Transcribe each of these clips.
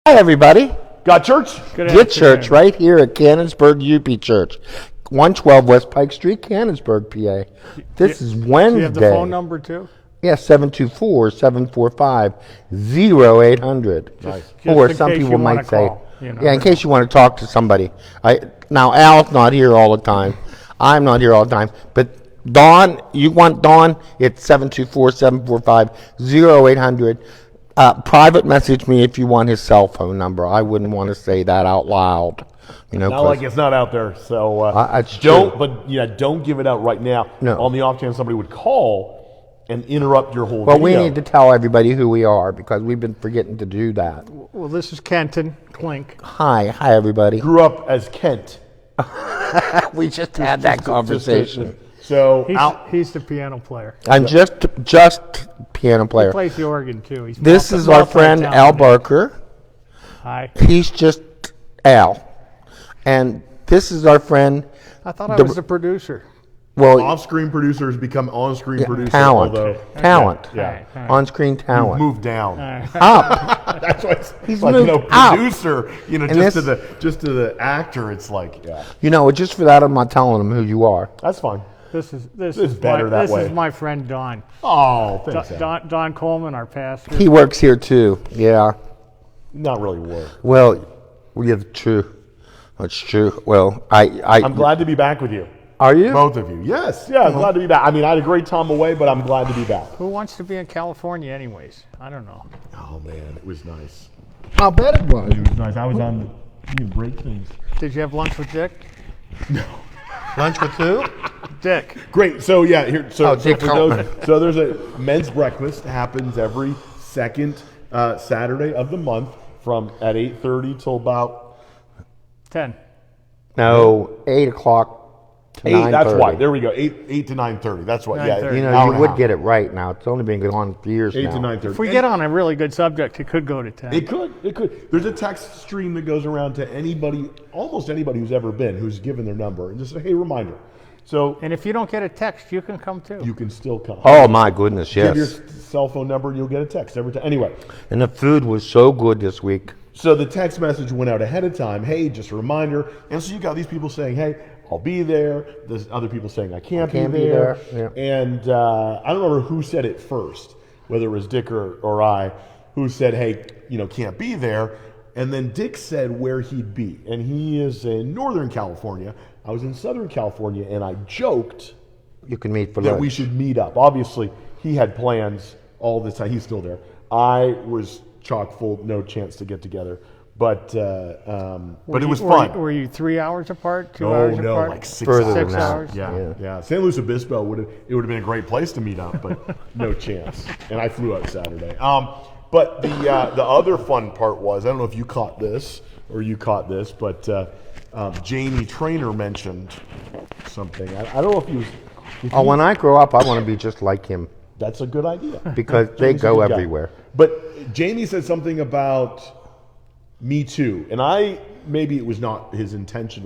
Hi, everybody. Got church? Get church right here at Canonsburg UP Church, 112 West Pike Street, Canonsburg, PA. This is Wednesday. Do you have the phone number too? Yeah, 724-745-0800. Nice. Or Just in some case people you might wanna say, call, you know. yeah, in case you want to talk to somebody. Now, Al's not here all the time. I'm not here all the time. But Dawn, you want Dawn? It's 724-745-0800. Private message me if you want his cell phone number. I wouldn't want to say that out loud. You know, Not like it's not out there. So it's don't, true. but yeah, don't give it out right now. No. On the off chance somebody would call and interrupt your whole Well, video. we need to tell everybody who we are because we've been forgetting to do that. Well, this is Kenton Klink. Hi, everybody. Grew up as Kent. We just had that conversation. So He's the piano player. I'm just piano He player. plays the organ too. He's This is our friend Al Barker. Hi. He's just Al, and this is our friend. I thought I was the producer. Well, off-screen producers become on-screen producers. talent, Although, talent, yeah, All right. on-screen talent. move down. Up. That's why He's it's like moved up. producer. And Just this- to the actor, it's like You know, just for that, I'm not telling him who you are. that's fine. This is better that way. This is my friend Don. Oh, thanks. Al. Don Coleman, our pastor. He works here too. Yeah. Not really work. Well, yeah, true. That's true. Well, I'm glad to be back with you. Are you? Both of you. Yes. Yeah, I'm glad to be back. I mean, I had a great time away, but I'm glad to be back. Who wants to be in California anyways? I don't know. Oh, man. It was nice. I'll bet it was. It was nice. I was on the break things. Did you have lunch with Dick? Lunch with who? Dick. Great. So, yeah, here. So, Dick for those, Kaufman. so there's a men's breakfast happens every second Saturday of the month from at 8:30 till about 10. No, 8 o'clock to 8. 9:30. That's why. There we go. 8 to 9:30. That's what. Yeah. 9:30. You hour know, you and a would half. get it right now. It's only been going on for years 8 now. to 9:30. If we get on a really good subject, it could go to 10. It could. There's a text stream that goes around to anybody, almost anybody who's ever been, who's given their number, and just say, hey, reminder. So And if you don't get a text, you can come too. you can still come. Oh, my goodness, Give your yes. cell phone number and you'll get a text every time. Anyway, And the food was so good this week. so the text message went out ahead of time. Hey, just a reminder. And so you got these people saying, hey, I'll be there. There's other people saying, I can't be there. Yeah. And I don't remember who said it first, whether it was Dick or I, who said, hey, can't be there. And then Dick said where he'd be. And he is in Northern California. I was in Southern California, and I joked You can meet for that lunch. we should meet up. Obviously, he had plans all this time. He's still there. I was chock full, no chance to get together. But it was fun. Were you 3 hours apart? 2 Oh hours no, apart? like 6 Further hours. than 6 that. hours? Yeah. San Luis Obispo would have been a great place to meet up, but no chance. And I flew out Saturday. But the other fun part was, I don't know if you caught this, but Jamie Trainer mentioned something. I don't know if he was. Oh, when I grow up, I want to be just like him That's a good idea. because they Jamie's a go good guy. everywhere. But Jamie said something about Me Too, and maybe it was not his intent,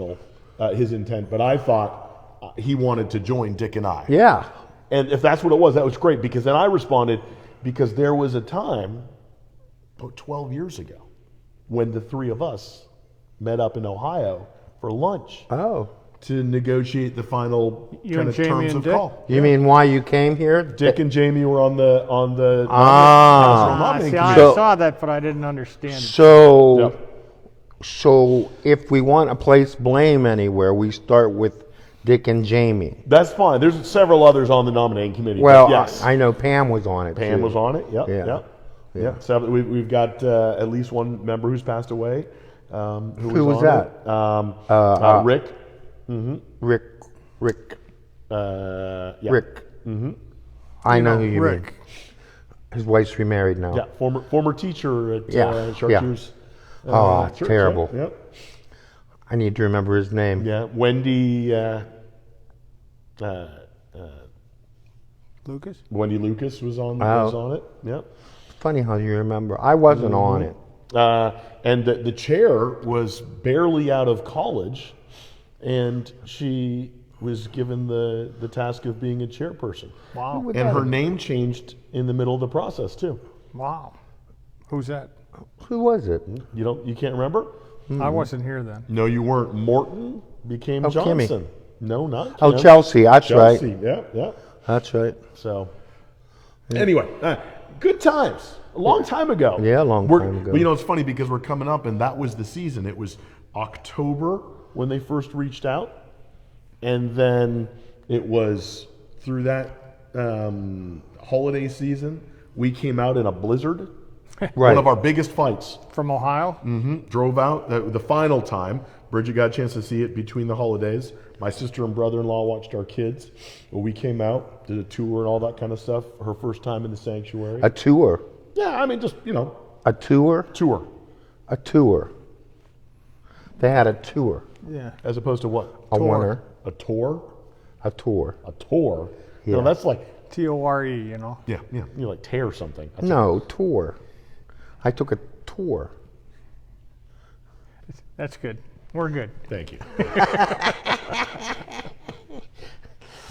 but I thought he wanted to join Dick and I. Yeah. And if that's what it was, that was great, because then I responded, because there was a time, about 12 years ago, when the three of us met up in Ohio for lunch Oh. to negotiate the final You kind and of Jamie terms and of Dick? call. You mean why you came here? Dick and Jamie were on the Ah. nominating See, committee. I saw that, but I didn't understand it. So, Yep. so if we want to place blame anywhere, we start with Dick and Jamie. That's fine. There's several others on the nominating committee. Well, but yes, I know Pam was on it. Pam too. was on it. Yep. Yeah. Yep. Yeah. Yep. So we've got at least one member who's passed away. Who was on that? it. Rick. Rick. Yeah. Rick. Mm-hmm. I know who you Rick. mean. His wife's remarried now. Yeah. Former teacher at Yeah, Chartreuse. Oh, it's Church, terrible. Yep. I need to remember his name. Yeah. Wendy. Lucas? Wendy Lucas was on it. Yep. Funny how you remember. I wasn't on it. And the chair was barely out of college, and she was given the task of being a chairperson. Wow. And her name changed in the middle of the process, too. Wow. Who's that? Who was it? You can't remember? I wasn't here then. No, you weren't. Morton became Kimmy. Johnson. No, not Oh, Kim. Chelsea. That's Chelsea. right. Yeah, yeah. That's right. So, anyway, good times. A long time ago. Yeah, a long time ago. Well, it's funny because we're coming up, and that was the season. It was October when they first reached out, and then it was through that holiday season. We came out in a blizzard. Right. One of our biggest fights. From Ohio? Drove out the final time. Bridget got a chance to see it between the holidays. My sister and brother-in-law watched our kids. Well, we came out, did a tour and all that kind of stuff. Her first time in the sanctuary. A tour. Yeah, I mean, just, A tour? tour. A tour. They had a tour. Yeah. As opposed to what? A Tour. winner. A tour? A tour. A tour? Yeah. No, that's like, T-O-R-E, yeah, you like tear something. That's No, tour. I took a tour. That's good. We're good. Thank you.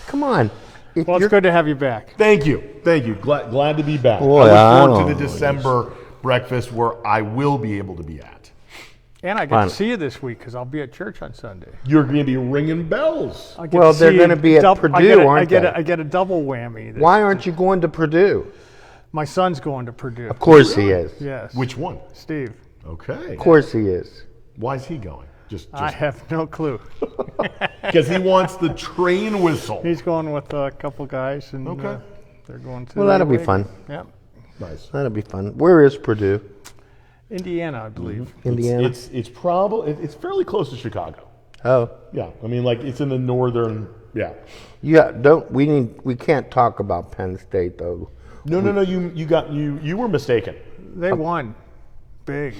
Come on. If Well, it's you're- good to have you back. Thank you. Thank you. Glad to be back. Boy, I I look forward to don't the know. December breakfast where I will be able to be at. And I get Fine. to see you this week because I'll be at church on Sunday. You're going to be ringing bells. I get Well, to they're see gonna you be at Purdue, aren't they? I get a double whammy. Why aren't you going to Purdue? My son's going to Purdue. Of course he is. Yes. Which one? Steve. Okay. Of course he is. Why is he going? Just I have no clue. because he wants the train whistle. He's going with a couple guys, and Okay. they're going to. Well, that'll be league. fun. Yep. Nice. That'll be fun. Where is Purdue? Indiana, I believe. Indiana? It's probably it's fairly close to Chicago. Oh. Yeah, I mean, like it's in the northern. Yeah. Yeah, we can't talk about Penn State though. No. You were mistaken. They won big.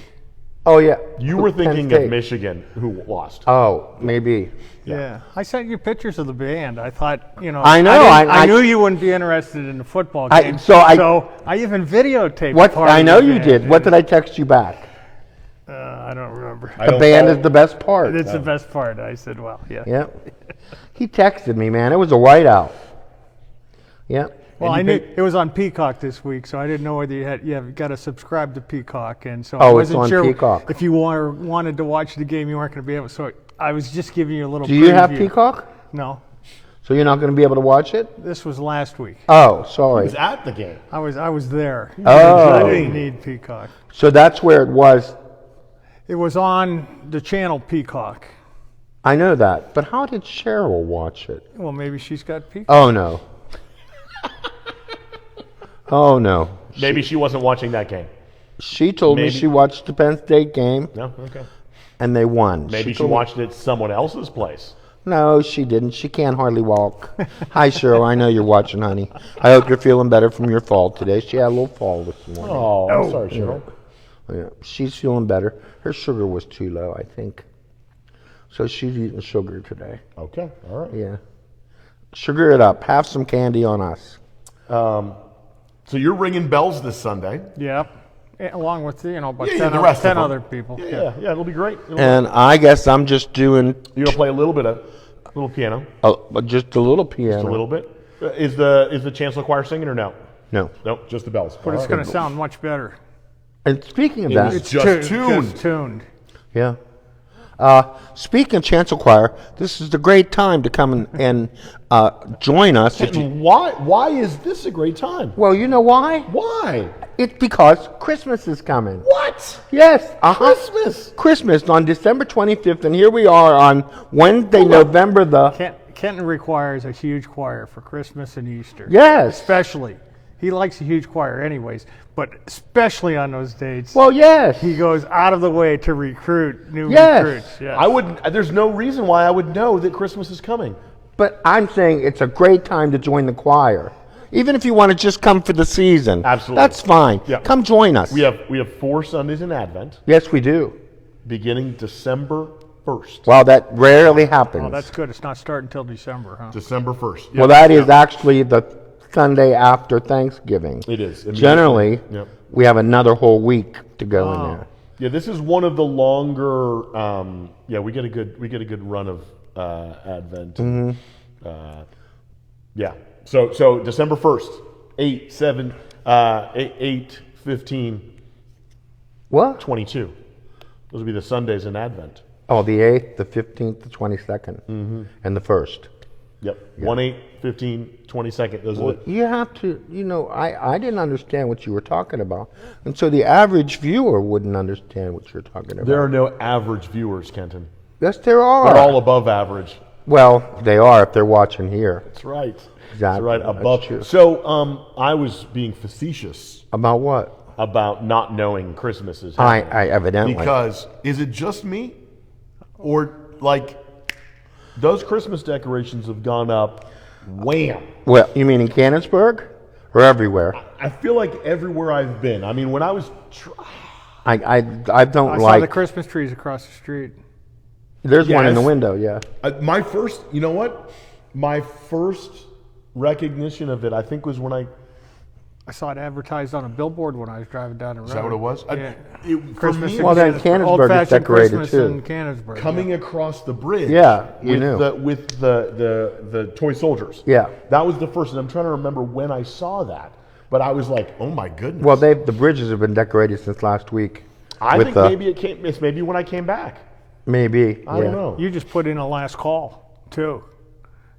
Oh yeah. You were Penn thinking State. of Michigan, who lost. Oh, maybe. Yeah. I sent you pictures of the band. I thought, I know, didn't- I- I knew you wouldn't be interested in the football I- game. so I even videotaped What part I of know the you band. did. What did I text you back? I don't remember. I The don't band follow- is the best part. It's the best part. I said, well, yeah. Yeah. He texted me, man. It was a whiteout. Yeah. Well, And I you knew picked- it was on Peacock this week, so I didn't know whether you've got to subscribe to Peacock, and so Oh, I it's wasn't on sure Peacock. if you wanted to watch the game, you weren't going to be able. So I was just giving you a little. Do you have preview. Peacock? No, So you're not going to be able to watch it? this was last week. Oh, He sorry. was at the game. I was there. Oh. I didn't need Peacock. So that's where it was. It was on the channel Peacock. I know that. But how did Cheryl watch it? Well, maybe she's got Peacock. Oh, no. Oh, no. Maybe she wasn't watching that game. She told me Maybe. she watched the Penn State game No, okay. and they won. Maybe she told me- watched it at someone else's place. No, she didn't. She can't hardly walk. Hi, Cheryl. I know you're watching, honey. I hope you're feeling better from your fall today. She had a little fall this morning. Oh, I'm sorry, Cheryl. Yeah, she's feeling better. Her sugar was too low, I think. So she's eating sugar today. Okay, all right. Yeah. Sugar it up. Have some candy on us. So you're ringing bells this Sunday. Yep. Along with about Yeah, 10, the rest of 10 them. other people. Yeah, it'll be great. And I guess I'm just doing You're gonna play a little piano, just a little piano. just a little bit. Is the chancellor choir singing or no? No. Nope, just the bells. But it's All going right. to sound much better. And speaking of It that, was just tuned. Just tuned. yeah. Speaking of chancel choir, this is the great time to come and join us. If you- And why is this a great time? well, you know why? Why? It's because Christmas is coming. What? Yes. Christmas? Christmas on December 25th, and here we are on Wednesday, November the... Kenton requires a huge choir for Christmas and Easter. Yes. Especially. He likes a huge choir anyways, but especially on those dates, Well, yes. he goes out of the way to recruit new Yes. recruits. Yeah. I wouldn't. There's no reason why I would know that Christmas is coming. But I'm saying it's a great time to join the choir. Even if you want to just come for the season. Absolutely. That's fine. Yeah. Come join us. We have 4 Sundays in Advent, Yes, we do. beginning December 1st. Well, that rarely happens. Oh, that's good. It's not starting until December, huh? December 1st. Well, that is actually the Sunday after Thanksgiving. It is. Generally, Yep. we have another whole week to go in there. Yeah, this is one of the longer. We get a good run of Advent. Yeah. So December 1st, 8, 7, 8, 15. What? 22. Those would be the Sundays in Advent. Oh, the 8th, the 15th, the 22nd, and the 1st. Yep. 1, 8, 15, 22nd. Those are Well, the, you have to, I didn't understand what you were talking about. And so the average viewer wouldn't understand what you're talking about. there are no average viewers, Kenton. Yes, there are. They're all above average. Well, they are if they're watching here. That's right. Exactly. That's right. That's Above. true. So, I was being facetious About what? about not knowing Christmas is I happening. evidently. Because is it just me, or like those Christmas decorations have gone up? Wham! Well, you mean in Canonsburg or everywhere? I feel like everywhere I've been. I mean, when I was, I don't I saw like. the Christmas trees across the street. There's one in the Yes. window. Yeah. my first, you know what? My first recognition of it, I think, was when I saw it advertised on a billboard when I was driving down the road. Is that what it was? Yeah. For Christmas me, in Well, then Canonsburg. Canonsburg is Old-fashioned decorated, Christmas too. in Canonsburg. coming across the bridge. Yeah, you with knew. with the toy soldiers. Yeah. That was the first, and I'm trying to remember when I saw that. But I was like, oh my goodness. Well, the bridges have been decorated since last week. I with think the- maybe it's maybe when I came back. Maybe. I don't know. You just put in a last call too.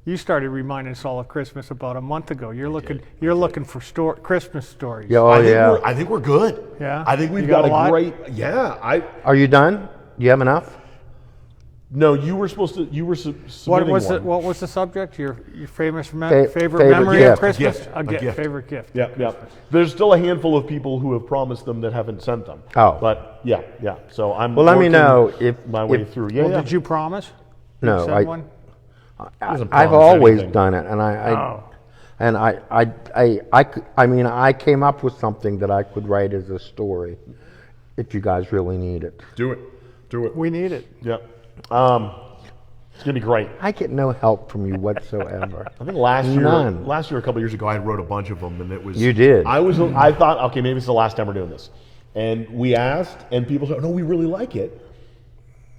You started reminding us all of Christmas about a month ago. You're looking for Christmas stories. Yeah, oh, yeah. I think we're good. Yeah? I think we've You got got a lot? a great. Yeah. Are you done? Do you have enough? No, you were supposed to. You were submitting one. What was the subject? Your famous Favorite favorite memory gift. of Christmas? Gift. A A gift. gift. Favorite gift. Yeah, yeah. There's still a handful of people who have promised them that haven't sent them. Oh. But yeah. So I'm. Well, let me working know if my way if- thue. Yeah, Well, yeah. did you promise? No, Send I- one? Doesn't I've promise always anything. done it, and Oh. I came up with something that I could write as a story, if you guys really need it. Do it. Do it. We need it. Yeah. It's gonna be great. I get no help from you whatsoever. I think last year, None. a couple years ago, I wrote a bunch of them, and it was. You did. I thought, okay, maybe it's the last time we're doing this, and we asked, and people said, no, we really like it,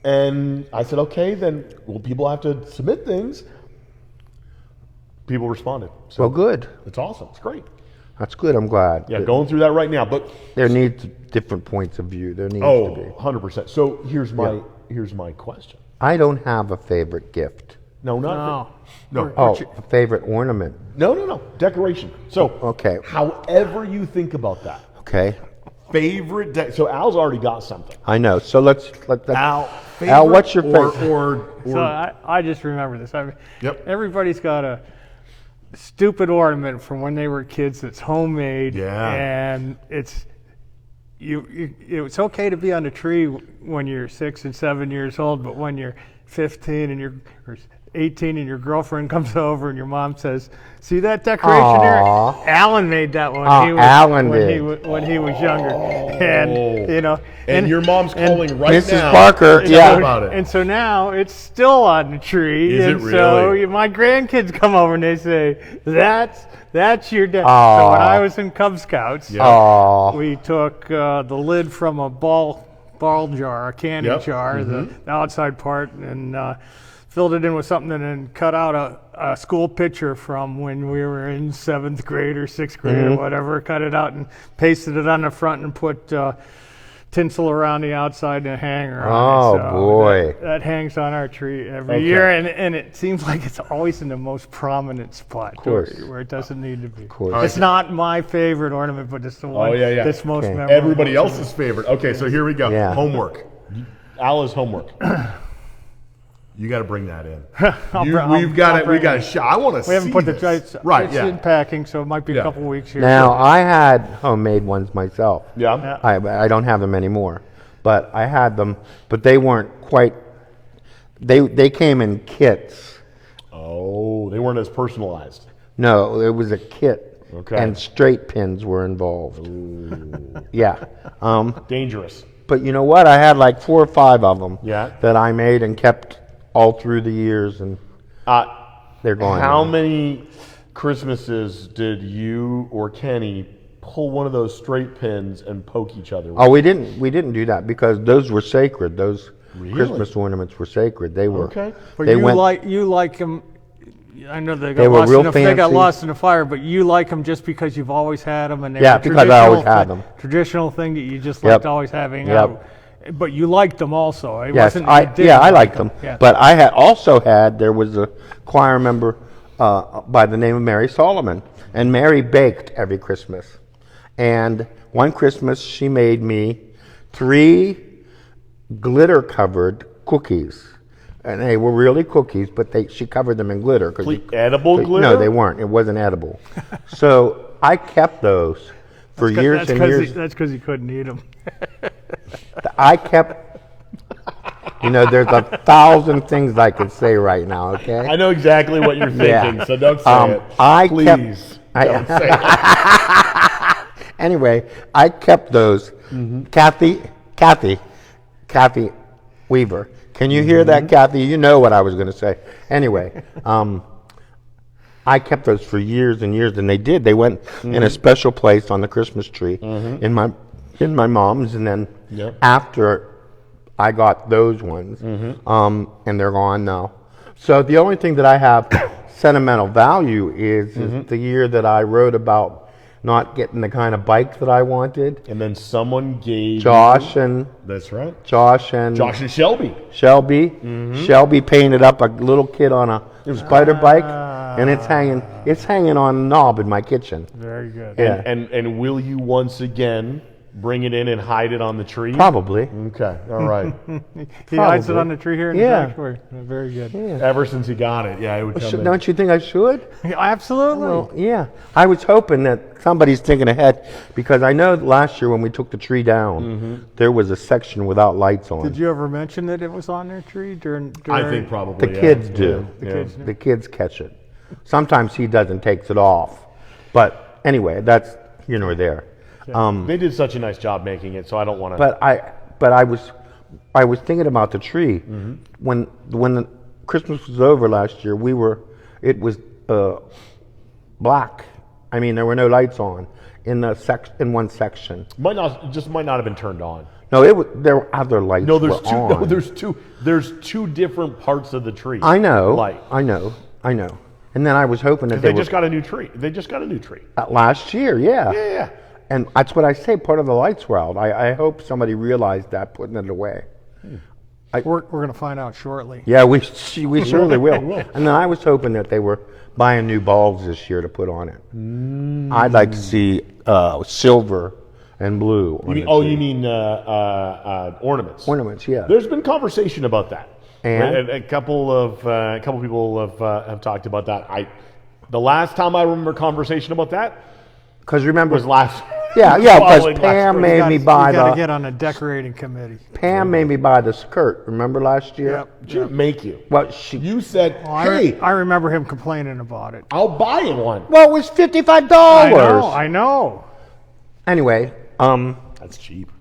and I said, okay, then well, people have to submit things. People responded. So Well, good. it's awesome. It's great. That's good. I'm glad. Yeah, going through that right now, but There needs different points of view. There needs to be. 100%. So here's my question. I don't have a favorite gift. No, not No. Oh, a favorite ornament. no. Decoration. So Okay. however you think about that. Okay. Favorite. So Al's already got something. I know. So let's Al, Al, what's your favorite favorite? So I just remember this. Yep. Everybody's got a stupid ornament from when they were kids that's homemade. Yeah. And it's okay to be on the tree when you're 6 and 7 years old, but when you're 15 and or 18 and your girlfriend comes over and your mom says, "See that decoration Aw. there? Alan made that one. Oh, Alan when did. when he was younger." And and your mom's calling right Mrs. now. Parker, Tell yeah. about it. And so now it's still on the tree. Is it and so really? my grandkids come over and they say, that's your dad. Aw. So when I was in Cub Scouts, Oh, we took the lid from a ball jar, a candy Yep. jar, the outside part, and filled it in with something and then cut out a school picture from when we were in 7th grade or 6th grade or whatever, cut it out and pasted it on the front and put tinsel around the outside and a hanger on Oh, it. So boy. That hangs on our tree every Okay. year, and it seems like it's always in the most prominent spot course. where it doesn't need to be. course. It's not my favorite ornament, but it's the one yeah. that's most Okay. memorable. Everybody else's favorite. Okay, so here we go. Yeah. Homework. Al is homework. You got to bring that in. I'll We got bring a it. shot. I want to. We haven't put the this. it's Right. It's Yeah. in packing, so it might be Yeah. a couple weeks here. now I had homemade ones myself. Yeah. I don't have them anymore, but I had them. But they weren't quite. They came in kits. Oh, they weren't as personalized. No, it was a kit. Okay. And straight pins were involved. Yeah. Dangerous. But you know what? I had like 4 or 5 of them. Yeah. That I made and kept all through the years, and they're gone. How now. many Christmases did you or Kenny pull one of those straight pins and poke each other with? Oh, we didn't do that because those were sacred. Those Really? Christmas ornaments were sacred. They were. Okay. But They you went. like them. I know they They got were lost real in the, they got fancy. lost in the fire, but you like them just because you've always had them, and they Yeah, were because I always traditional had them. Traditional thing that you just Yep. liked always having Yep. out. But you liked them also. It Yes, wasn't, you didn't I like liked them. Yeah. But I had also had, there was a choir member by the name of Mary Solomon. And Mary baked every Christmas. And one Christmas, she made me 3 glitter-covered cookies. And they were really cookies, but she covered them in glitter. Edible glitter? No, they weren't. It wasn't edible. So I kept those for years and years. That's because you couldn't eat them. I kept, there's 1,000 things I could say right now, okay? I know exactly what you're thinking, Yeah. so don't say it. I Please, kept- don't say it. Anyway, I kept those. Kathy Weaver. Can you hear that, Kathy? You know what I was going to say. Anyway, I kept those for years and years, and they did. They went in a special place on the Christmas tree in my mom's, and then after I got those ones, and they're gone now. So the only thing that I have sentimental value is the year that I wrote about not getting the kind of bike that I wanted. And then someone gave Josh and That's right. Josh and Shelby. Shelby. Shelby painted up a little kid on a spider bike, and it's hanging on a knob in my kitchen. Very good. Yeah. And will you once again bring it in and hide it on the tree? Probably. Okay, all right. He hides it Probably. on the tree here in Yeah. the sanctuary. Very good. Ever since he got it, it would come in. Don't you think I should? Absolutely. Well, yeah. I was hoping that somebody's thinking ahead, because I know last year when we took the tree down, there was a section without lights on. Did you ever mention that it was on their tree during I think probably. The kids do. The kids catch it. Sometimes he doesn't, takes it off. But anyway, that's here nor there. They did such a nice job making it, so I don't want to. But I was thinking about the tree when the Christmas was over last year. It was black. I mean, there were no lights on in one section. might not have been turned on. No, there were other lights. No, there's were two. on. No, there's two different parts of the tree. I know. Light. I know. And then I was hoping that They just got a new tree. They just got a new tree. last year. Yeah. Yeah. And that's what I say. Part of the lights were out. I hope somebody realized that, putting it away. We're going to find out shortly. Yeah, we surely will. And then I was hoping that they were buying new bulbs this year to put on it. I'd like to see silver and blue. On You mean ornaments? ornaments? Yeah. There's been conversation about that. And? A couple people have talked about that. The last time I remember conversation about that Because remember, was last. yeah, because following last Pam spring. made me buy You got to the get on a decorating committee. Pam made me buy the skirt. Remember last year? Yep. She didn't make you. Well, You said, Well, "Hey, I remember him complaining about it. I'll buy you one." well, it was $55. I know. Anyway, That's cheap.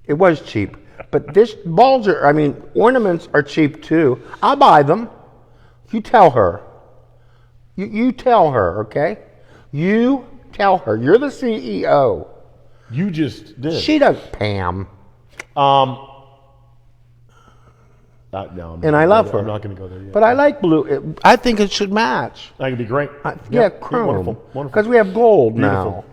it was cheap, but ornaments are cheap too. I'll buy them. You tell her. You tell her, okay? You tell her. You're the CEO. You just did. She doesn't, Pam. No, And I love her. I'm not going to go there yet. But I like blue. I think it should match. That could be great. Yeah, chrome. Wonderful. Wonderful. Because we have gold Beautiful. now.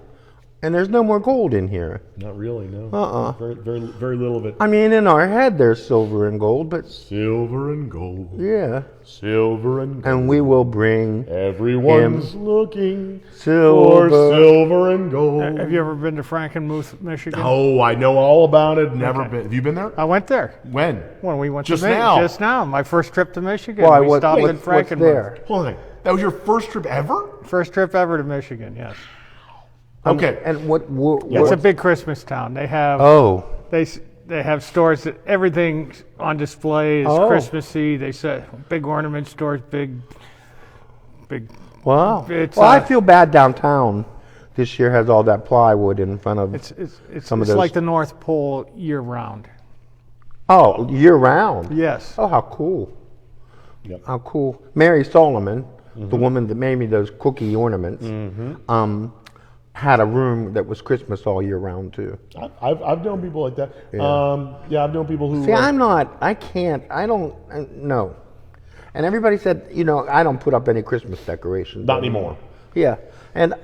And there's no more gold in here. Not really, no. Uh-uh. Very little of it. I mean, in our head there's silver and gold, but Silver and gold. yeah. Silver and gold. And we will bring Everyone's looking for silver. silver and gold. Have you ever been to Frankenmuth, Michigan? Oh, I know all about it. Never been. Have you been there? I went there When? when we went Just to now. Just now. My first trip to Michigan. Why? We stopped in What's Frankenmuth. there? Hold on. That was your first trip ever? First trip ever to Michigan. Yes. Okay. And what? It's a big Christmas town. They have they have stores that everything on display is Oh. Christmassy. They set big ornament stores, big. Wow. It's, Well, I feel bad downtown. This year has all that plywood in front of. It's Some of it's those- like the North Pole year round. Oh, year round. Yes. Oh, how cool. Yep. How cool. Mary Solomon, the woman that made me those cookie ornaments, had a room that was Christmas all year round too. I've known people like that. Yeah. I've known people who. See, I don't, no. And everybody said, I don't put up any Christmas decorations. Not anymore. Yeah. And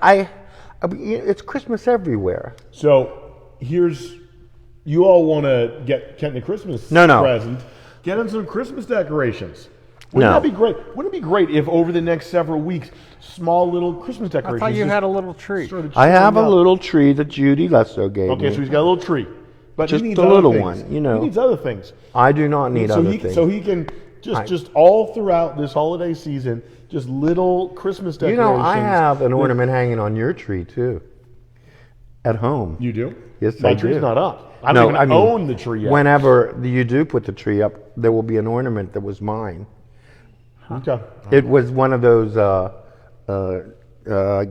it's Christmas everywhere. So you all want to get Kent a Christmas present. Get him some Christmas decorations. Wouldn't that be great? Wouldn't it be great if over the next several weeks, small little Christmas I decorations? thought you had a little tree. I have a little tree that Judy Lesso gave me. Okay, so he's got a little tree. But Just he needs a other little things. one, He needs other things. I do not need other things. So he can just all throughout this holiday season, just little Christmas decorations. I have an ornament hanging on your tree too. At home. You do? Yes, My I tree's do. not up. I don't even own the tree yet. Whenever you do put the tree up, there will be an ornament that was mine. Okay. It was one of those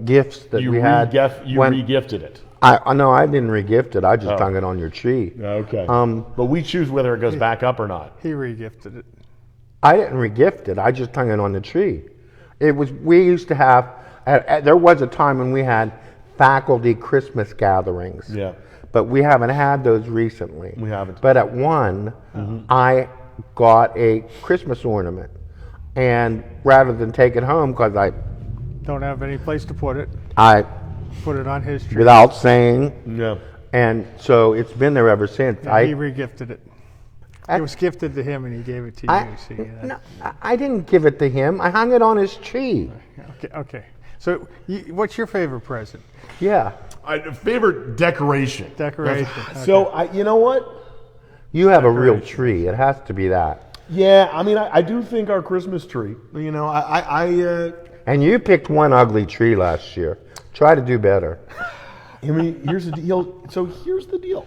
gifts that we had. You re-gifted it. No, I didn't re-gift it. I just hung it on your tree. Okay. But we choose whether it goes back up or not. He re-gifted it. I didn't re-gift it. I just hung it on the tree. We used to have, there was a time when we had faculty Christmas gatherings. Yeah. But we haven't had those recently. We haven't. But at one, I got a Christmas ornament. And rather than take it home, because I Don't have any place to put it. Put it on his tree. Without saying, Yeah. and so it's been there ever since. And he re-gifted it. It was gifted to him, and he gave it to you. No, I didn't give it to him. I hung it on his tree. Okay. So, what's your favorite present? Yeah. Favorite decoration. Decoration. So, you know what? You have a real tree. It has to be that. Yeah, I mean, I do think our Christmas tree, And you picked one ugly tree last year. Try to do better. I mean, here's the deal. So here's the deal.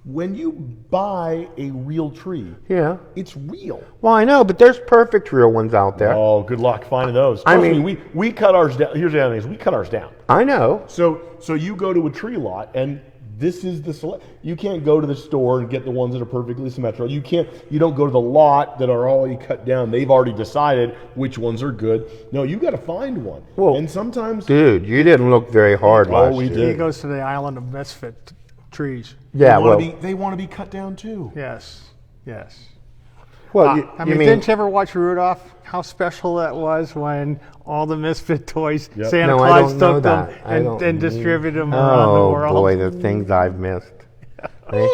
When you buy a real tree, it's real. Well, I know, but there's perfect real ones out there. Oh, good luck finding those. I Trust mean- me, we cut ours down. Here's the other thing: is we cut ours down. I know. So you go to a tree lot, and this is the select. You can't go to the store and get the ones that are perfectly symmetrical. You don't go to the lot that are already cut down. They've already decided which ones are good. No, you got to find one. Well, and sometimes, Dude, you didn't look very hard last we year. did. He goes to the island of misfit trees. Yeah, they want to be cut down too. Yes. well, I mean, didn't you ever watch Rudolph? How special that was when all the misfit toys, Santa No, I Claus don't know took them that. and distributed them around the world. Oh boy, the things I've missed. No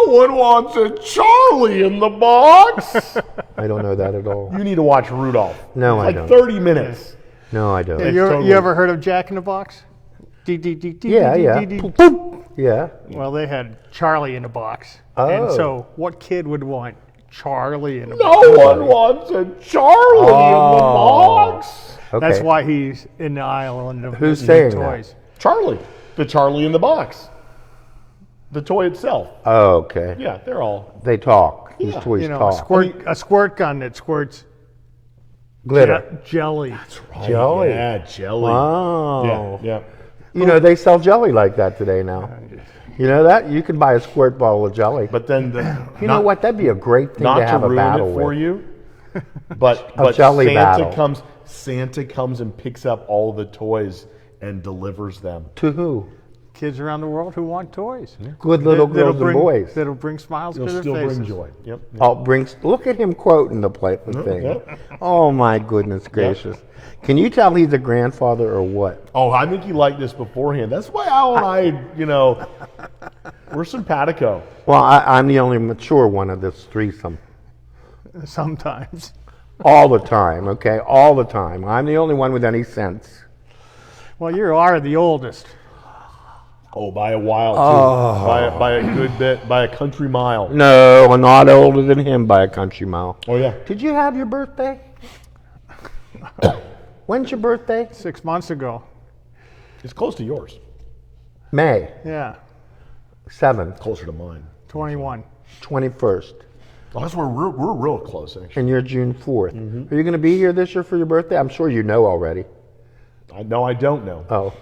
one wants a Charlie in the box. I don't know that at all. You need to watch Rudolph. No, it's I like don't. 30 minutes. No, I don't. You ever heard of Jack in the Box? Yeah. Yeah. Well, they had Charlie in a box. Oh. And so what kid would want Charlie in a No box? one wants a Charlie in the box. Okay. That's why he's in the island of Who's misfit saying that? toys. Charlie. The Charlie in the box. The toy itself. Oh, okay. Yeah, they're all. They talk. These Yeah. toys You know, talk. a squirt gun that squirts Glitter. jelly. Jelly. Yeah, jelly. Wow. Yeah. You know, they sell jelly like that today now. You know that? You can buy a squirt bottle of jelly. But then you know what? That'd be a great thing Not to to have a ruin battle it for with. you. But jelly Santa battle. Santa comes and picks up all the toys and delivers them. To who? Kids around the world who want toys. Good little girls and bring, boys. That'll bring smiles It'll to their still faces. bring joy. Yep. Look at him quoting the thing. Yep. Oh my goodness gracious! Can you tell he's a grandfather or what? Oh, I think he liked this beforehand. That's why Al and I, we're simpatico. Well, I'm the only mature one of this threesome. Sometimes. All the time, okay? All the time. I'm the only one with any sense. Well, you are the oldest. Oh, by a while, too. By a good bit, by a country mile. No, I'm not older than him by a country mile. Oh, yeah. Did you have your birthday? When's your birthday? 6 months ago. It's close to yours. May Yeah. 7th, Closer to mine. 21. 21st. Oh, that's where we're real close, actually. And you're June 4th. Are you going to be here this year for your birthday? I'm sure you know already. I don't know. Oh.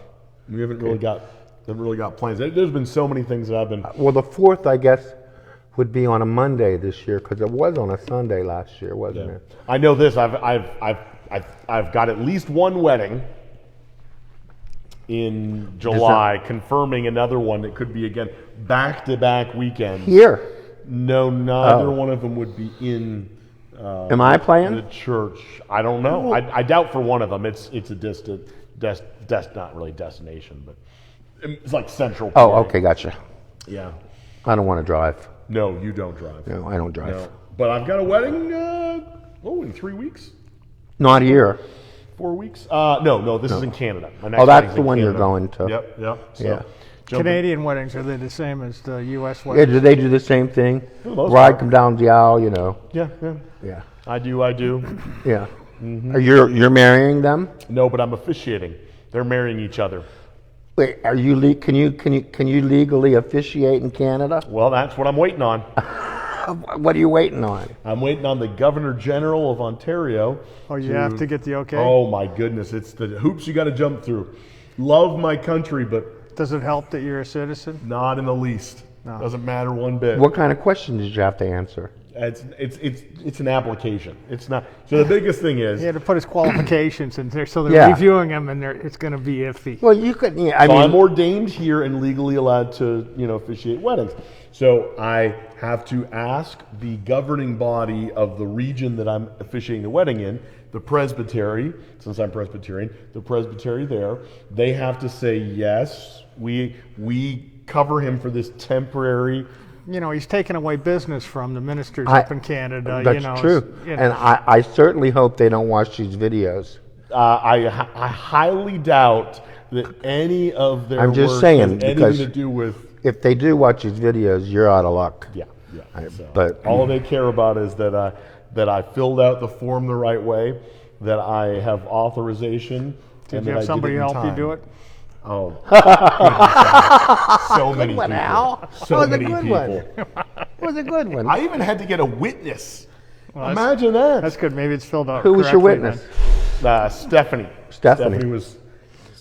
We haven't really got plans. There's been so many things that I've been. Well, the 4th, I guess, would be on a Monday this year because it was on a Sunday last year, wasn't it? I know this. I've got at least one wedding in July, confirming another one that could be again back-to-back weekends. Here. No, neither Oh. one of them would be in. Am I playing? The church. I don't know. I doubt for one of them. It's a distant, not really destination, but it's like central. Oh, PA. okay, gotcha. Yeah. I don't want to drive. No, you don't drive. No, I don't drive. No. But I've got a wedding. In 3 weeks, Not here. 4 weeks. No. This is in Canada. My next Oh, that's wedding's the in one you're Canada. going to. Yep. So, Yeah. Canadian weddings, are they the same as the U.S. Yeah, weddings? do they do the same thing? For the most Bride part. come down the aisle, you know. Yeah. Yeah. I do. Yeah. Mm-hmm. You're marrying them? No, but I'm officiating. They're marrying each other. Wait, are you can you legally officiate in Canada? Well, that's what I'm waiting on. What are you waiting on? I'm waiting on the Governor General of Ontario. Oh, you have to get the okay? Oh my goodness, it's the hoops you got to jump through. Love my country, but Does it help that you're a citizen? not in the least. No. Doesn't matter one bit. What kind of questions did you have to answer? It's an application. It's not. So the biggest thing is, He had to put his qualifications in there, so they're Yeah. reviewing them, and it's going to be iffy. Well, you could. Yeah, I so mean, I'm ordained here and legally allowed to, officiate weddings. So I have to ask the governing body of the region that I'm officiating the wedding in, the presbytery, since I'm Presbyterian, the presbytery there, they have to say yes. We cover him for this temporary. He's taking away business from the ministers I- up in Canada. that's true. And I certainly hope they don't watch these videos. I highly doubt that any of their I'm just work saying, has anything because- to do with. If they do watch these videos, you're out of luck. Yeah. So but- all they care about is that I filled out the form the right way, that I have authorization. Did and you that have I somebody did it in help you time. do it? Oh, so many one, people. Al. So That was a many good people. one. It was a good one. I even had to get a witness. Well, Imagine that. That's good. Maybe it's filled out Who was your correctly witness? Stephanie. Stephanie. Stephanie was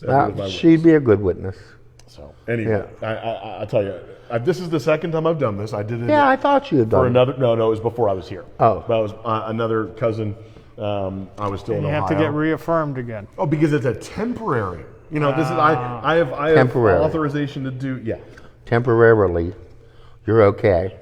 my witness. She'd be a good witness. So anyway, I tell you, this is the second time I've done this. I did it Yeah, I thought you had for done it. another. No, it was before I was here. Oh. But it was another cousin. I was still And in you Ohio. have to get reaffirmed again. Oh, because it's a temporary. This is I have Temporary. authorization to do. Yeah. Temporarily, you're okay.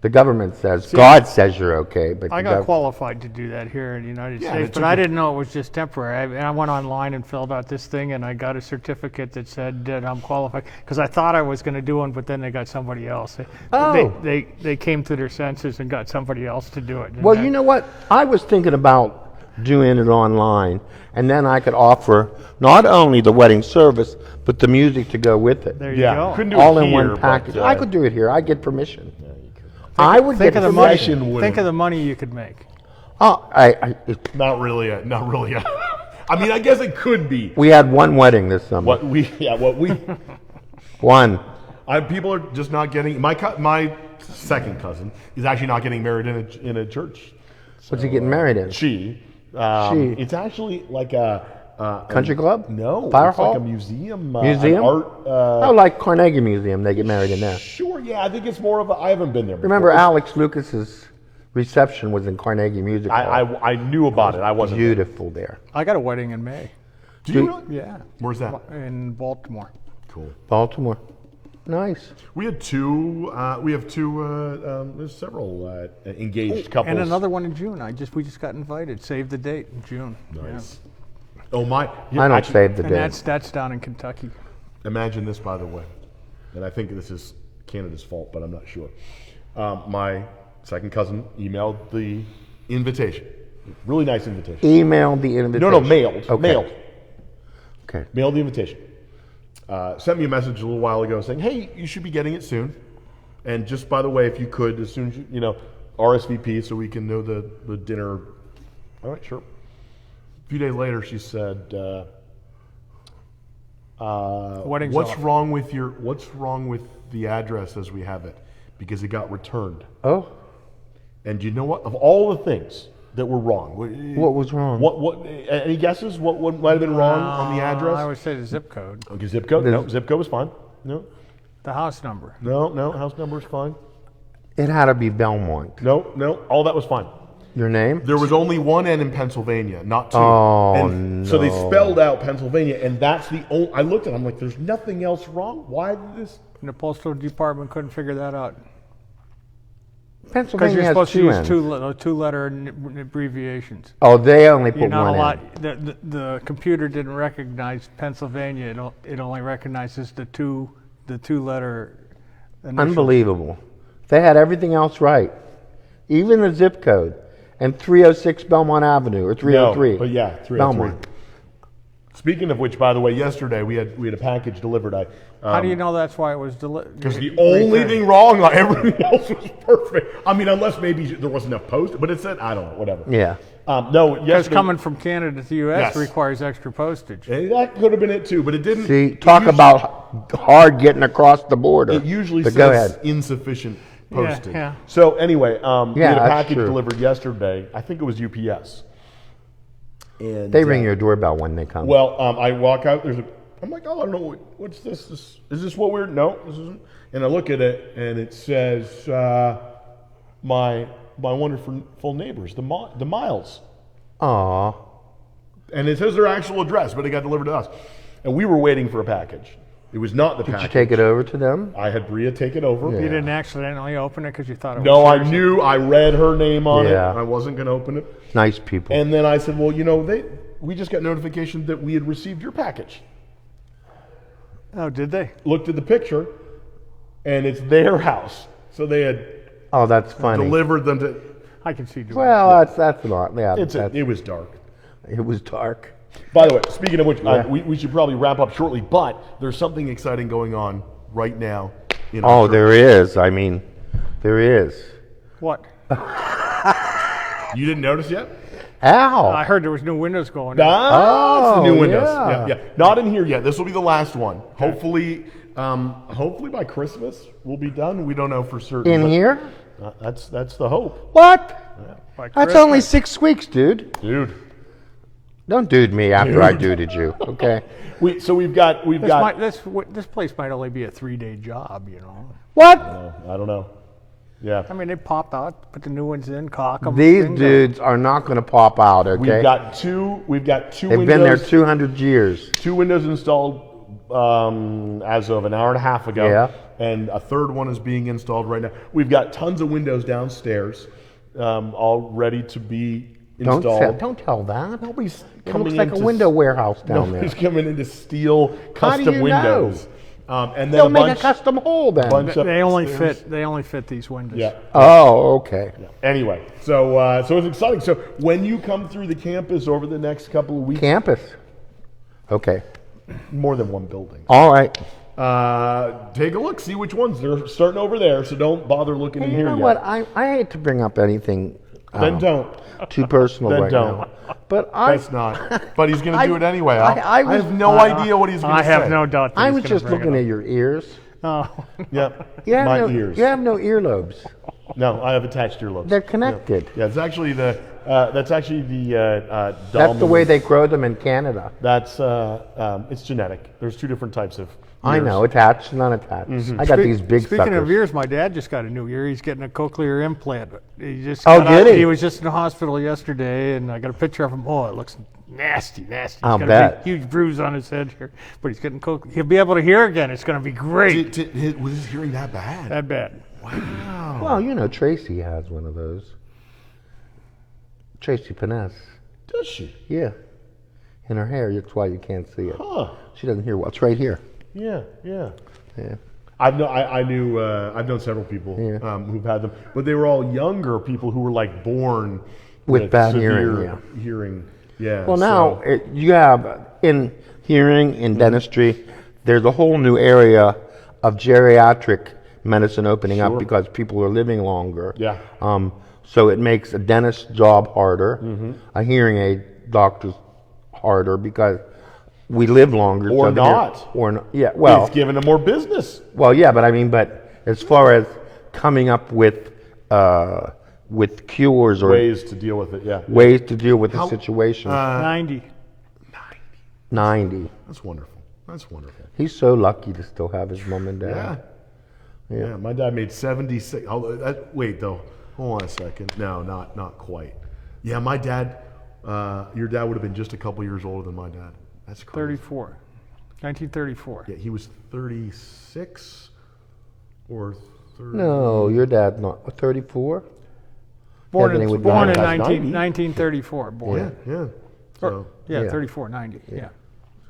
The government says, God says you're okay, but I the got qualified to do that here in the United Yeah, States, it but took I you- didn't know it was just temporary. I went online and filled out this thing, and I got a certificate that said that I'm qualified, because I thought I was going to do one, but then they got somebody else. Oh. They came to their senses and got somebody else to do it. And Well, that- you know what? I was thinking about doing it online, and then I could offer not only the wedding service, but the music to go with it. There you Yeah. go. Couldn't do All it in here, one package. but, I could do it here. I get permission. I would Think get of the money. permission. wouldn't. Think of the money you could make. Oh, Not really. Not really. I mean, I guess it could be. we had one wedding this summer. What we. One. People are just not getting. My second cousin is actually not getting married in a church. What's he getting married in? She. She. It's actually like a Country club? No, Fire it's hall? like a museum. Museum? An art. Oh, like Carnegie Museum, they get married in there. Sure. Yeah, I think it's more of a. I haven't been there. Before. Remember, Alex Lucas's reception was in Carnegie Music Hall. I knew about it. I wasn't. Beautiful there. I got a wedding in May. Do you? Really? Yeah. Where's that? In Baltimore. Cool. Baltimore. Nice. We had two. We have two. There's several engaged couples. And another one in June. We just got invited. Save the date in June. Nice. Oh my! I don't save the And date. that's down in Kentucky. Imagine this, by the way, and I think this is Canada's fault, but I'm not sure. My second cousin emailed the invitation. Really nice invitation. Email the invitation. No, mailed. Okay. Mailed. Okay. Mailed the invitation. Sent me a message a little while ago saying, "Hey, you should be getting it soon." And just by the way, if you could, as soon as you RSVP so we can know the dinner. All right, sure. A few days later, she said, Wedding's "What's off. wrong with the address as we have it? Because it got returned." Oh, And you know what? Of all the things that were wrong, what was wrong? What? Any guesses? What might have been wrong on the address? I would say the zip code, Okay, zip code. No, zip code was fine. No, the house number. no, house number is fine. It had to be Belmont. No, all that was fine. Your name? There was only one N in Pennsylvania, not two. Oh, and so they no. spelled out Pennsylvania, and that's the only. I looked at it, I'm like, there's nothing else wrong. Why did this? And the postal department couldn't figure that out. Because Pennsylvania you're has supposed to two use ends. two-letter abbreviations. Oh, they only put You're not one allowed. in. The computer didn't recognize Pennsylvania. It only recognizes the two-letter. initials. Unbelievable. They had everything else right. Even the zip code. And 306 Belmont Avenue, or 303. No, but yeah, 303. Belmont. Speaking of which, by the way, yesterday we had a package delivered. How do you know that's why it was delivered? Because the only thing wrong, everything else was perfect. I mean, unless maybe there wasn't enough post, but it said, I don't know, whatever. Yeah. No, Because yesterday, coming from Canada to the U.S. Yes. requires extra postage. that could have been it too, but it didn't. See, it talk usually- about hard getting across the border. It usually But says go ahead. insufficient postage. yeah. So anyway, we Yeah, had a that's package true. delivered yesterday. I think it was UPS. And They ring your doorbell when they come. Well, I walk out. I'm like, oh, I don't know what's this. Is this what we're? No, this isn't. And I look at it, and it says my wonderful neighbors, the Miles, Aw. and it says their actual address, but it got delivered to us, and we were waiting for a package. It was not the Did package. you take it over to them? I had Bria take it over. You didn't accidentally open it because you thought it was No, I yours? knew. I read her name on Yeah. it. I wasn't going to open it. Nice people. And then I said, well, we just got notification that we had received your package. Oh, did they? Looked at the picture, and it's their house. So they had Oh, that's funny. delivered them to. I can see doing Well, that's not. Yeah, It was dark. it was dark. By the way, speaking of which, Yeah. we should probably wrap up shortly, but there's something exciting going on right now in Oh, our church. there is. I mean, there is. What? You didn't notice yet? Ow. I heard there was new windows going in. Ah, it's the new Oh, windows. yeah. Yeah. Not in here yet. This will be the last one. Hopefully by Christmas we'll be done. We don't know for certain. In but, here? That's the hope, What? By That's Christmas. only 6 weeks, dude. dude. Don't dude me after I duded you, okay? We've got This place might only be a 3-day job, you know. What? I don't know. Yeah. I mean, they pop out, put the new ones in, caulk them. These dudes are not going to pop out, okay? We've got two They've windows. been there 200 years. 2 windows installed as of an hour and a half ago. Yeah. And a third one is being installed right now. We've got tons of windows downstairs, all ready to be installed. Don't tell that. Nobody's It coming looks like a into window warehouse down there. Nobody's coming in to steal How do custom you windows. And then They'll a make bunch, a custom hole then. bunch They only upstairs. fit these windows. Yeah. Oh, okay. Anyway, so it's exciting. So when you come through the campus over the next couple of weeks, Campus. Okay. more than one building. All right. Take a look, see which ones. They're starting over there, so don't bother looking in You here know yet. what? I hate to bring up anything Then don't. too personal Then right don't. now. But I That's not. But he's going to do it anyway. I have no idea what he's going to I say. have no doubt. That I he's was gonna just bring it looking up. at your ears. Oh, Yep. You have My no, ears. You have no earlobes. No, I have attached earlobes. They're connected. Yeah, it's actually the. That's actually the. That's the way dominant- they grow them in Canada. That's it's genetic. There's 2 different types of. I ears. know, attached and unattached. I got these big Speaking suckers. of ears, my dad just got a new ear. He's getting a cochlear implant. He just Oh, got did out- he? He was just in the hospital yesterday, and I got a picture of him. Oh, it looks nasty. He's I'll got bet. a big, huge bruise on his head here, but he's getting he'll be able to hear again. It's going to be great. Was his hearing that bad? That bad. Wow. Well, you know, Tracy has one of those. Tracy Paness. Does she? Yeah. In her hair, that's why you can't see it. Huh. She doesn't hear well. It's right here. Yeah. Yeah. Yeah. I've known several people Yeah. who've had them, but they were all younger people who were like born With bad severe hearing, hearing. Yeah. Well, so- now you have in hearing, in dentistry, there's a whole new area of geriatric medicine opening up Sure. because people are living longer. Yeah. So it makes a dentist's job harder, a hearing aid doctor's harder because we live longer. Or so the not. Or not. Yeah. Well. it's giving them more business. Well, yeah, but I mean, but as far as coming up with cures or Ways to deal with it. Yeah. ways to deal with the How- situation, 90. 90. That's wonderful. That's wonderful. He's so lucky to still have his mom and dad. Yeah. My dad made 76. Wait though. Hold on a second. No, not quite. Yeah, my dad. Your dad would have been just a couple years older than my dad. That's crazy. 34. 1934. Yeah, he was 36 or No, your dad's not 34. Born Anthony in, would be born in that's 1934. Born. Yeah. So, Yeah, Yeah. 34, 90. Yeah.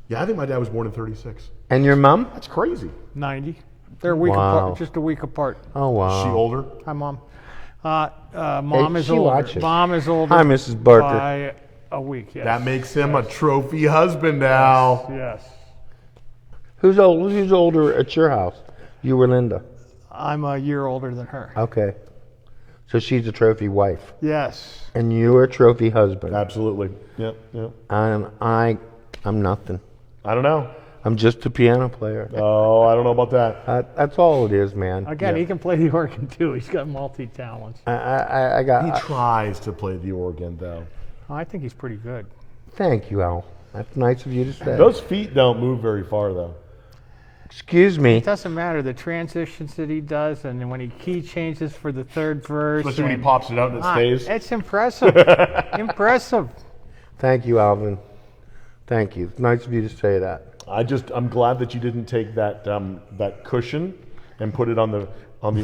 yeah, I think my dad was born in 36. And your mom? That's crazy. 90. They're a week Wow. apart, just a week apart. Oh wow. Is she older? Hi, Mom. Mom Hey, is she older. watches. Mom is older. Hi, Mrs. Barker. By a week, yes. That makes him a trophy husband now. Yes. Who's old? Who's older at your house? You or Linda? I'm a year older than her. Okay. So she's a trophy wife, Yes. and you're a trophy husband, Absolutely. Yep. and I'm nothing. I don't know. I'm just a piano player. Oh, I don't know about that. That's all it is, man. Again, Yeah. he can play the organ too. He's got multi-talents. I He got. tries to play the organ, though. I think he's pretty good. Thank you, Al. That's nice of you to say. Those feet don't move very far, though. Excuse me. It doesn't matter the transitions that he does, and then when he key changes for the third verse. Especially when he and- pops it out and it stays. It's impressive. Impressive. Thank you, Alvin. Thank you. It's nice of you to say that. I'm glad that you didn't take that that cushion and put it on the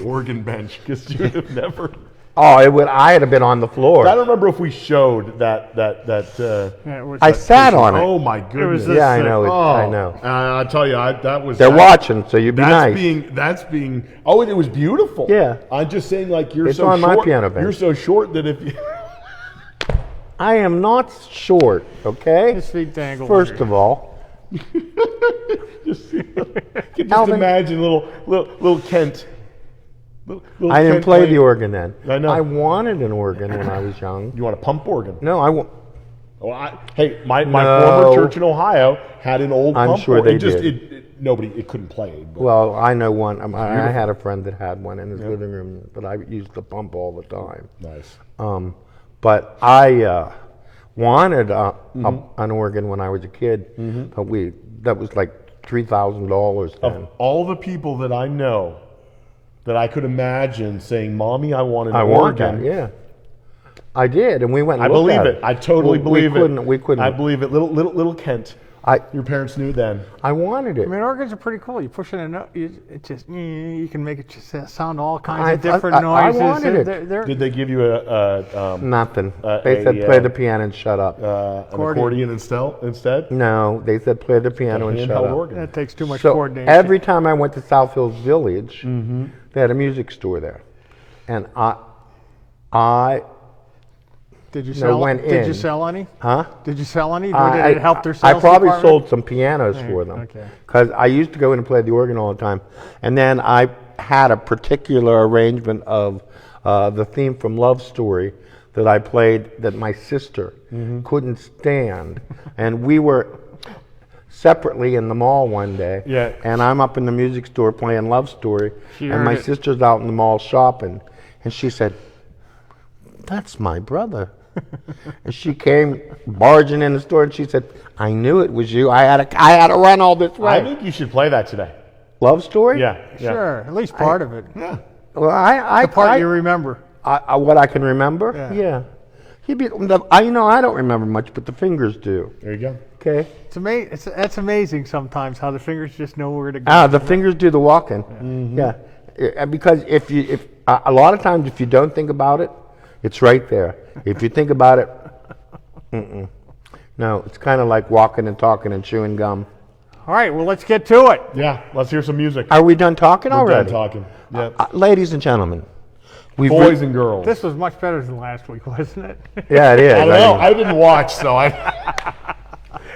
organ bench, because you would have never. Oh, it would. I had been on the floor. I don't remember if we showed that. Yeah, it was I sat on it. Oh my goodness! this Yeah, I thick. know. I know. I tell you, that was. They're that- watching, so you be nice. That's being. Oh, and it was beautiful. Yeah. I'm just saying, like you're It's so on my short. piano bench. You're so short that if you. I am not short. Okay. His feet dangle. First of all, Just Alvin. imagine little Kent. Little I didn't Kent play playing- the organ then. I know. I wanted an organ when I was young. You want a pump organ? No, Well, hey, my No. former church in Ohio had an old I'm pump sure organ. they did. It couldn't play it. But Well, I know one. I had a friend that had one in his living room that I used to pump all the time. nice. But I wanted an organ when I was a kid, but that was like $3,000 then. Of all the people that I know that I could imagine saying, "Mommy, I want an I want organ," that, yeah. I did, and we went. I And looked believe at it. I totally believe it. We couldn't. I believe it. Little Kent. I Your parents knew then. wanted it. I mean, organs are pretty cool. You push in a note, it just you can make it just sound all kinds I- of different I noises. wanted it. They're- Did they give you Nothing. They said play the piano and shut up. an accordion instead? No, they said play the piano and shut Handheld up. organ. that takes too much So coordination. every time I went to South Hills Village, they had a music store there, and I did you no, sell? went Did you in. sell any? huh? Did you sell any? Or did it help their I sales probably department? sold some pianos for them okay. because I used to go in and play the organ all the time, and then I had a particular arrangement of the theme from Love Story that I played that my sister couldn't stand, and we were separately in the mall one day, Yeah. and I'm up in the music store playing Love Story, She and heard my it. sister's out in the mall shopping, and she said, "That's my brother." And she came barging in the store, and she said, "I knew it was you. I had to run all this I way." think you should play that today. Love Story? Yeah. Sure, at least part of it. Well, I The part you remember. what I can remember. Yeah. Yeah. I don't remember much, but the fingers do. There you go. Okay. That's amazing sometimes how the fingers just know where to go. The fingers do the walking. Yeah. Because if a lot of times if you don't think about it, it's right there. If you think about it, no, it's kind of like walking and talking and chewing gum. All right, well, let's get to it. Yeah. Let's hear some music. Are we done talking We're already? done talking. Yeah. Ladies and gentlemen, we've Boys and girls. This was much better than last week, wasn't it? yeah, it is. I don't know. mean, I didn't watch, so I.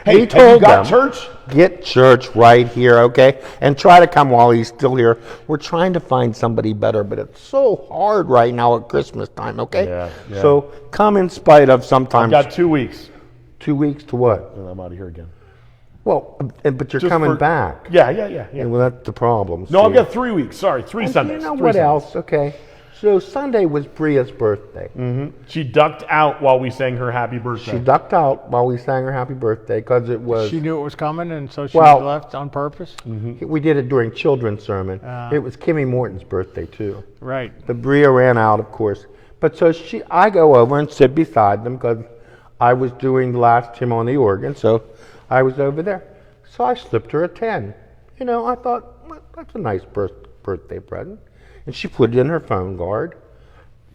Hey, He have told you got them. church? Get church right here, okay? And try to come while he's still here. We're trying to find somebody better, but it's so hard right now at Christmas time, okay? Yeah. So come in spite of sometimes Got 2 weeks. 2 weeks to what? And I'm out of here again. Well, but you're Just coming for- back. Yeah. Well, that's the problem. No, I've Steve. got 3 weeks. Sorry, 3 And Sundays. You know 3 what Sundays. else? Okay. So Sunday was Bria's birthday. She ducked out while we sang her happy birthday. She ducked out while we sang her happy birthday because it was. She knew it was coming, and so she Well- left on purpose. We did it during children's sermon. It was Kimmy Morton's birthday too. Right. The Bria ran out, of course. But so I go over and sit beside them because I was doing the last hymn on the organ, so I was over there. So I slipped her a 10. I thought, well, that's a nice birthday present. and she put it in her phone guard.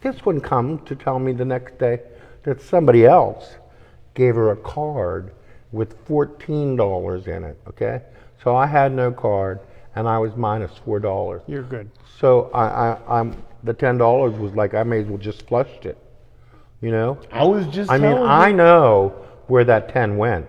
This one come to tell me the next day that somebody else gave her a card with $14 in it, okay? So I had no card, and I was minus $4. You're good. So I'm the $10 was like, I may as well just flushed it, you know? I was just I mean, telling I you. know where that 10 went.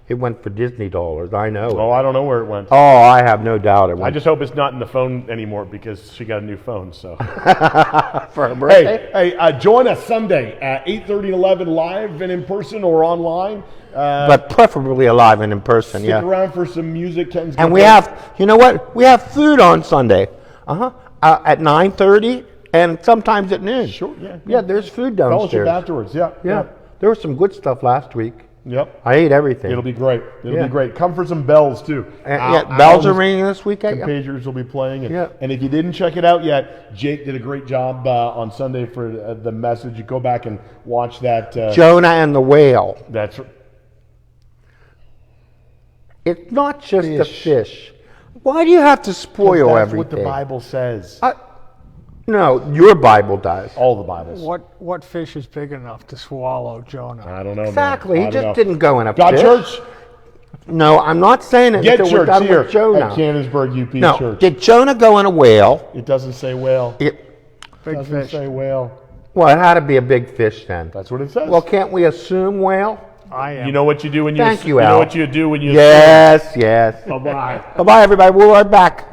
It went for Disney dollars. I know Oh, it. I don't know where it went. Oh, I have no doubt it I went. just hope it's not in the phone anymore because she got a new phone. So, For her birthday. hey, join us Sunday at 8:30 and 11 live and in person or online. But preferably alive and in person, Stick yeah. around for some music. Ken's And gonna we play. have, you know what? We have food on Sunday. At 9:30 and sometimes at noon. Sure, yeah. Yeah, there's food fellowship downstairs. afterwards. Yeah, Yeah. There was some good stuff last week. Yep. I ate everything. It'll be great. It'll Yeah. be great. Come for some bells too. Yeah, bells are ringing this week. The pagers will be playing. And, Yeah. and if you didn't check it out yet, Jake did a great job on Sunday for the message. You go back and watch that. Jonah and the whale. That's It's not just the Fish. fish. Why do you have to spoil that's everything? what the Bible says. No, your Bible does. All the Bibles. What fish is big enough to swallow Jonah? I don't know. man. Exactly. I He don't just know. didn't go in a God fish. Church. No, I'm not saying it Get until we're church done here with Jonah. at Canonsburg UP No, Church. did Jonah go in a whale? It doesn't say whale. Big doesn't fish. say whale. Well, it had to be a big fish then. That's what it says. Well, can't we assume whale? I am. you know what you do when you. Thank you, You know Al. what you do when you. Yes, yes. Bye bye. Bye-bye, everybody. We'll be right back.